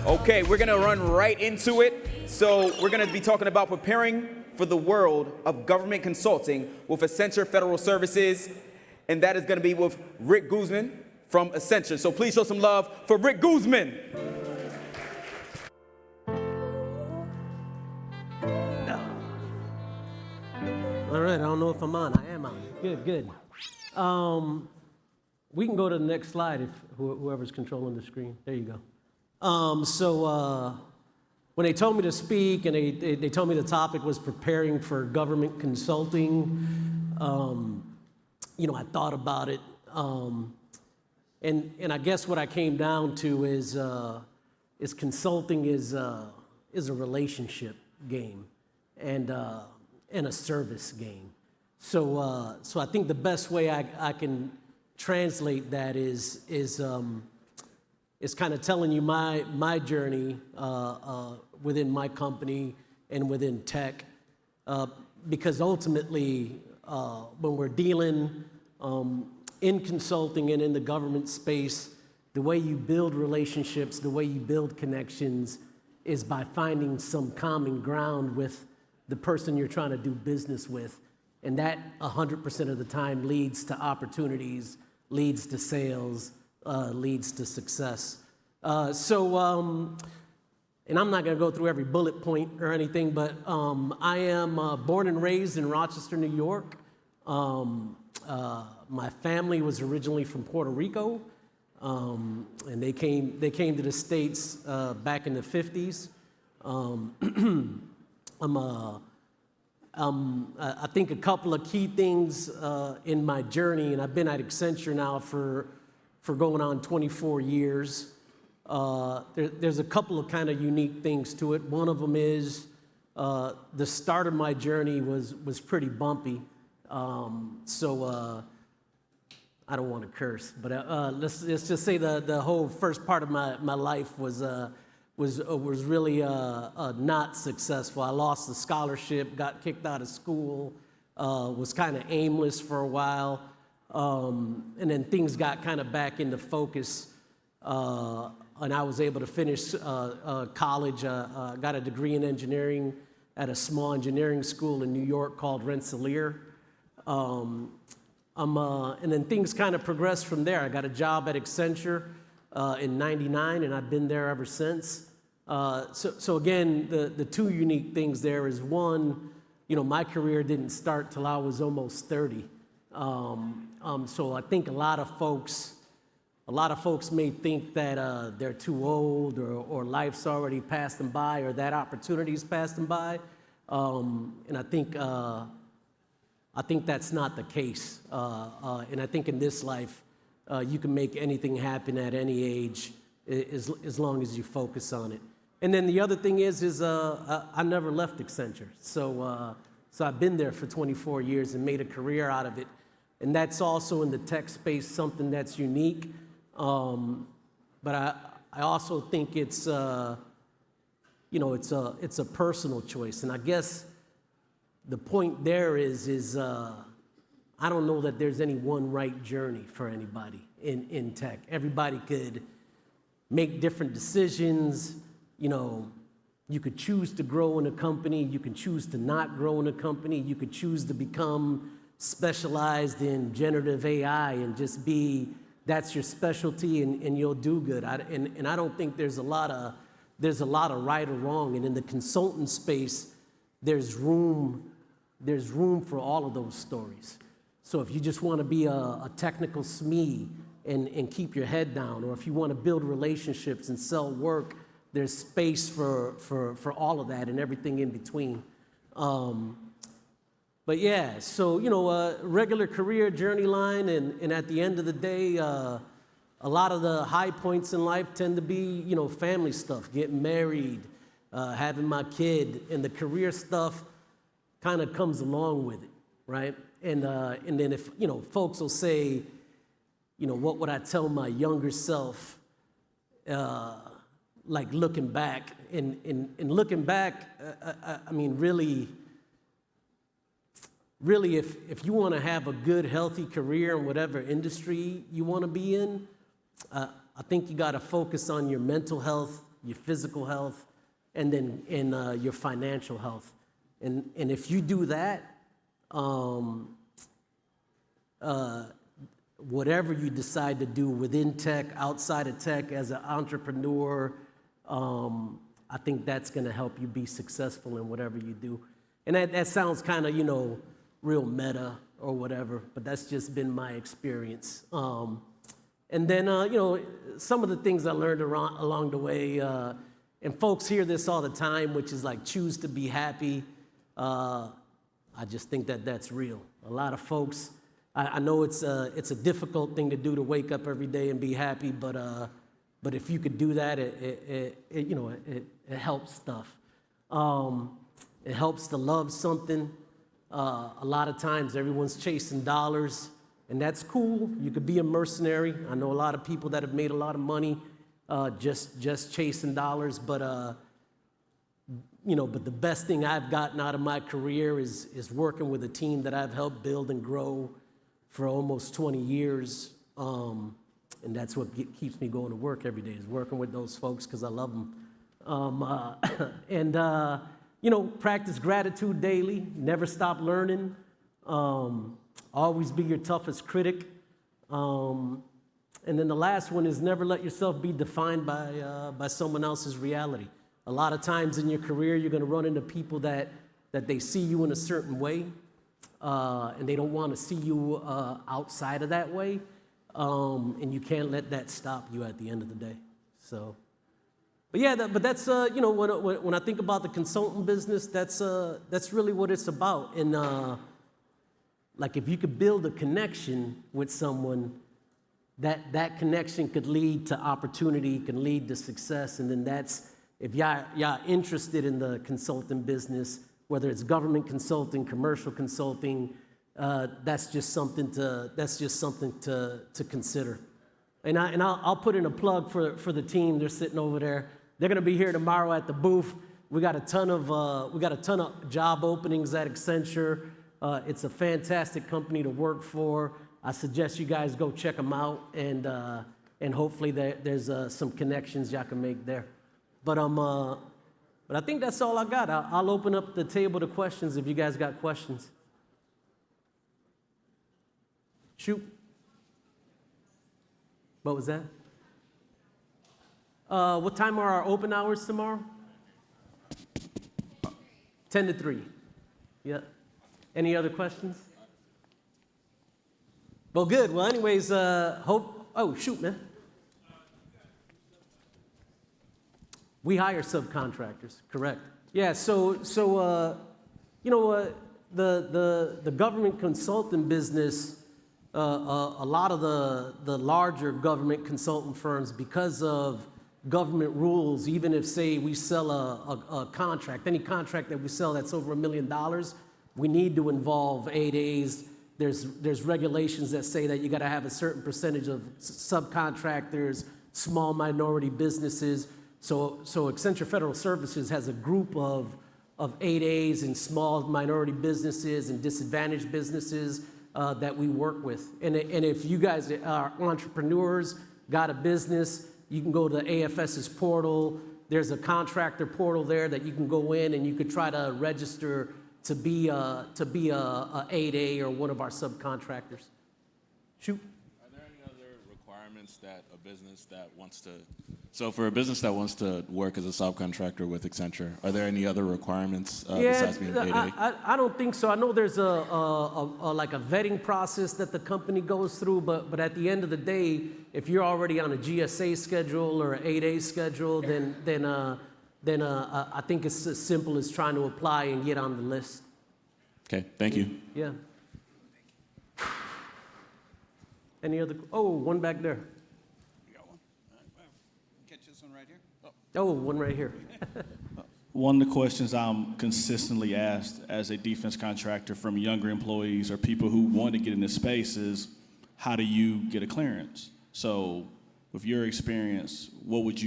Okay, we're gonna run right into it. So we're gonna be talking about preparing for the world of government consulting with Accenture Federal Services, and that is gonna be with Rick Guzman from Accenture. So please show some love for Rick Guzman. All right, I don't know if I'm on. I am on. Good. We can go to the next slide if whoever's controlling the screen. There you go. When they told me to speak and they told me the topic was preparing for government consulting, I thought about it. And I guess what I came down to is consulting is a relationship game and a service game. So I think the best way I can translate that is kind of telling you my journey within my company and within tech, because ultimately when we're dealing in consulting and in the government space, the way you build relationships, the way you build connections is by finding some common ground with the person you're trying to do business with. And that 100% of the time leads to opportunities, leads to sales, leads to success. And I'm not gonna go through every bullet point or anything, but I am born and raised in Rochester, New York. My family was originally from Puerto Rico, and they came to the States back in the 50s. I think a couple of key things in my journey, and I've been at Accenture now for going on 24 years. There's a couple of kind of unique things to it. One of them is the start of my journey was pretty bumpy. I don't want to curse, but let's just say the whole first part of my life was really not successful. I lost the scholarship, got kicked out of school, was kind of aimless for a while, and then things got kind of back into focus, and I was able to finish college. Got a degree in engineering at a small engineering school in New York called Rensselaer. And then things kind of progressed from there. I got a job at Accenture in '99, and I've been there ever since. So again, the two unique things there is one, my career didn't start till I was almost 30. So I think a lot of folks may think that they're too old or life's already passed them by or that opportunity's passed them by. And I think that's not the case. And I think in this life, you can make anything happen at any age as long as you focus on it. And then the other thing is I never left Accenture. So I've been there for 24 years and made a career out of it. And that's also in the tech space something that's unique. But I also think it's a personal choice. And I guess the point there is I don't know that there's any one right journey for anybody in tech. Everybody could make different decisions. You could choose to grow in a company. You can choose to not grow in a company. You could choose to become specialized in generative AI and just that's your specialty and you'll do good. And I don't think there's a lot of right or wrong. And in the consultant space, there's room for all of those stories. So if you just want to be a technical SME and keep your head down, or if you want to build relationships and sell work, there's space for all of that and everything in between. But yeah, so, regular career journey line, and at the end of the day, a lot of the high points in life tend to be, family stuff, getting married, having my kid, and the career stuff kind of comes along with it, right? And then if, folks will say, what would I tell my younger self, like looking back, and looking back, I mean, really, if you want to have a good, healthy career in whatever industry you want to be in, I think you got to focus on your mental health your physical health, and then your financial health. And if you do that, whatever you decide to do within tech, outside of tech, as an entrepreneur, I think that's going to help you be successful in whatever you do. And that sounds kind of, real meta or whatever, but that's just been my experience. And then, some of the things I learned along the way, and folks hear this all the time, which is like choose to be happy. I just think that that's real. A lot of folks, I know it's a difficult thing to do, to wake up every day and be happy, but if you could do that, it helps stuff. It helps to love something. A lot of times everyone's chasing dollars, and that's cool. You could be a mercenary. I know a lot of people that have made a lot of money just chasing dollars, but the best thing I've gotten out of my career is working with a team that I've helped build and grow for almost 20 years. And that's what keeps me going to work every day, is working with those folks, because I love them. Practice gratitude daily, never stop learning, always be your toughest critic. And then the last one is never let yourself be defined by someone else's reality. A lot of times in your career, you're going to run into people that they see you in a certain way, and they don't want to see you outside of that way, and you can't let that stop you at the end of the day. So, but yeah, that's when I think about the consultant business, that's really what it's about. And like if you could build a connection with someone, that connection could lead to opportunity, can lead to success, and then that's, if y'all interested in the consulting business, whether it's government consulting, commercial consulting, that's just something to consider. And I'll put in a plug for the team. They're sitting over there. They're going to be here tomorrow at the booth. We got a ton of job openings at Accenture. It's a fantastic company to work for. I suggest you guys go check them out, and hopefully there's some connections y'all can make there. But I think that's all I got. I'll open up the table to questions if you guys got questions. Shoot. What was that? What time are our open hours tomorrow? 10 to 3. Yeah. Any other questions? Well, good. Well, anyways, oh, shoot, man. We hire subcontractors, correct. Yeah, so the government consulting business, a lot of the larger government consultant firms, because of government rules, even if, say, we sell a contract, any contract that we sell that's over $1 million, we need to involve 8As. There's regulations that say that you got to have a certain percentage of subcontractors, small minority businesses. So Accenture Federal Services has a group of 8As and small minority businesses and disadvantaged businesses that we work with. And if you guys are entrepreneurs, got a business, you can go to AFS's portal. There's a contractor portal there that you can go in, and you could try to register to be a 8A or one of our subcontractors. Shoot. Are there any other requirements that a business that wants to, so for a business that wants to work as a subcontractor with Accenture, are there any other requirements besides being 8A? I don't think so. I know there's like a vetting process that the company goes through, but at the end of the day, if you're already on a GSA schedule or an 8A schedule, then I think it's as simple as trying to apply and get on the list. Okay, thank you. Yeah. Any other? Oh, one back there. You got one? All right, well, catch this one right here. Oh, one right here. One of the questions I'm consistently asked as a defense contractor from younger employees or people who want to get in this space is, how do you get a clearance? So with your experience, what would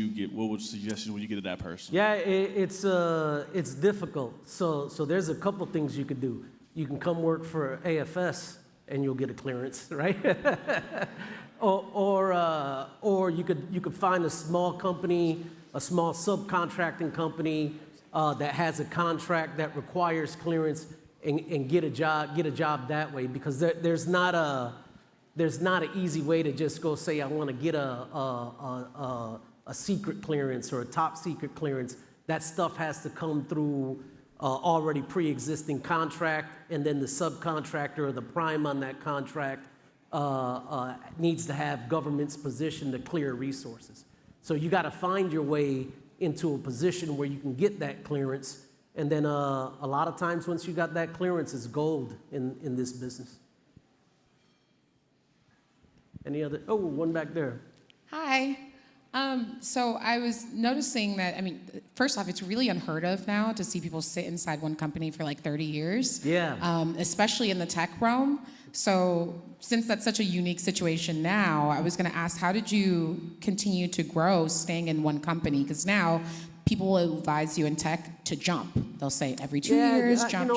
suggestions would you get to that person? Yeah, it's difficult. So there's a couple things you could do. You can come work for AFS and you'll get a clearance, right? or you could find a small company a small subcontracting company that has a contract that requires clearance and get a job that way, because there's not an easy way to just go say I want to get a secret clearance or a top secret clearance. That stuff has to come through already pre-existing contract, and then the subcontractor or the prime on that contract needs to have government's position to clear resources. So you got to find your way into a position where you can get that clearance, and then a lot of times once you got that clearance, it's gold in this business. Any other? Oh, one back there. Hi. So I was noticing that, I mean, first off, it's really unheard of now to see people sit inside one company for like 30 years. Yeah. Especially in the tech realm. So since that's such a unique situation now, I was going to ask, how did you continue to grow staying in one company? Because now people will advise you in tech to jump. They'll say every 2 years, jump.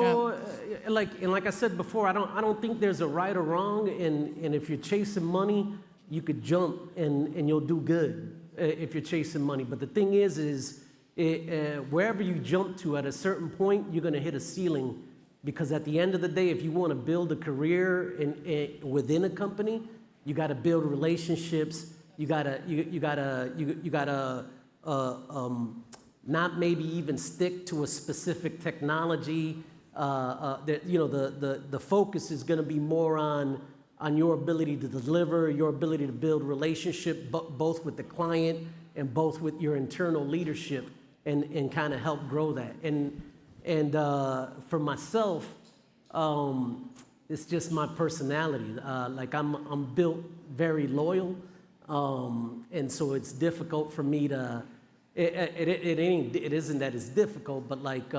Like I said before, I don't think there's a right or wrong, and if you're chasing money, you could jump and you'll do good if you're chasing money. But the thing is wherever you jump to at a certain point, you're going to hit a ceiling, because at the end of the day, if you want to build a career within a company, you got to build relationships. You gotta not maybe even stick to a specific technology. The focus is going to be more on your ability to deliver, your ability to build relationship, both with the client and both with your internal leadership, and kind of help grow that. And for myself, it's just my personality. Like I'm built very loyal, and so it's difficult for me to. It isn't that it's difficult, but like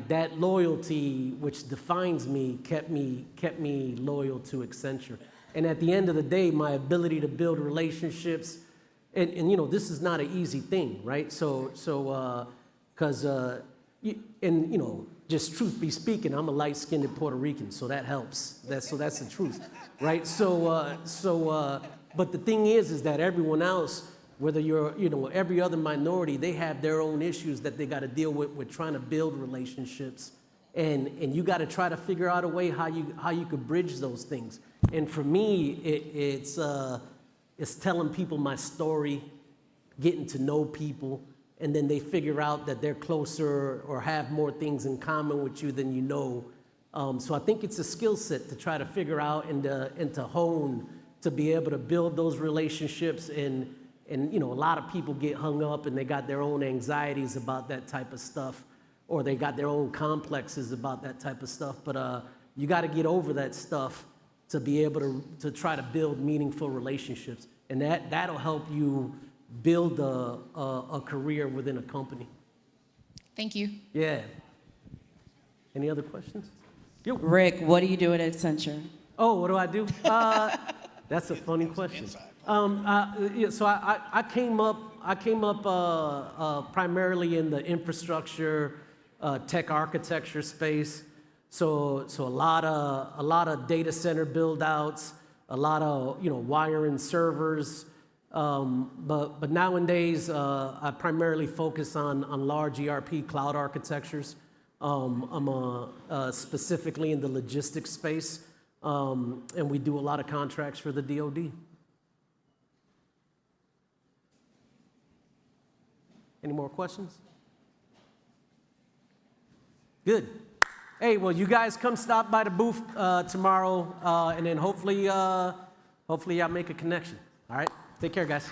that loyalty which defines me kept me loyal to Accenture. And at the end of the day, my ability to build relationships, and this is not an easy thing, right? Just truth be speaking, I'm a light-skinned Puerto Rican, so that helps. That's the truth, right? But the thing is that everyone else, whether you're, every other minority, they have their own issues that they got to deal with trying to build relationships, and you got to try to figure out a way how you could bridge those things. And for me, it's telling people my story, getting to know people, and then they figure out that they're closer or have more things in common with you than you know. So I think it's a skill set to try to figure out and to hone, to be able to build those relationships. And a lot of people get hung up and they got their own anxieties about that type of stuff, or they got their own complexes about that type of stuff. But you got to get over that stuff to be able to try to build meaningful relationships. And that'll help you build a career within a company. Thank you. Yeah. Any other questions? Yo. Rick, what do you do at Accenture? Oh, what do I do? That's a funny question. So I came up primarily in the infrastructure, tech architecture space. So a lot of data center build outs, a lot of wiring servers. But nowadays I primarily focus on large ERP cloud architectures. I'm specifically in the logistics space, and we do a lot of contracts for the DoD. Any more questions? Good. Hey, well, you guys come stop by the booth tomorrow, and then hopefully y'all make a connection. All right? Take care, guys.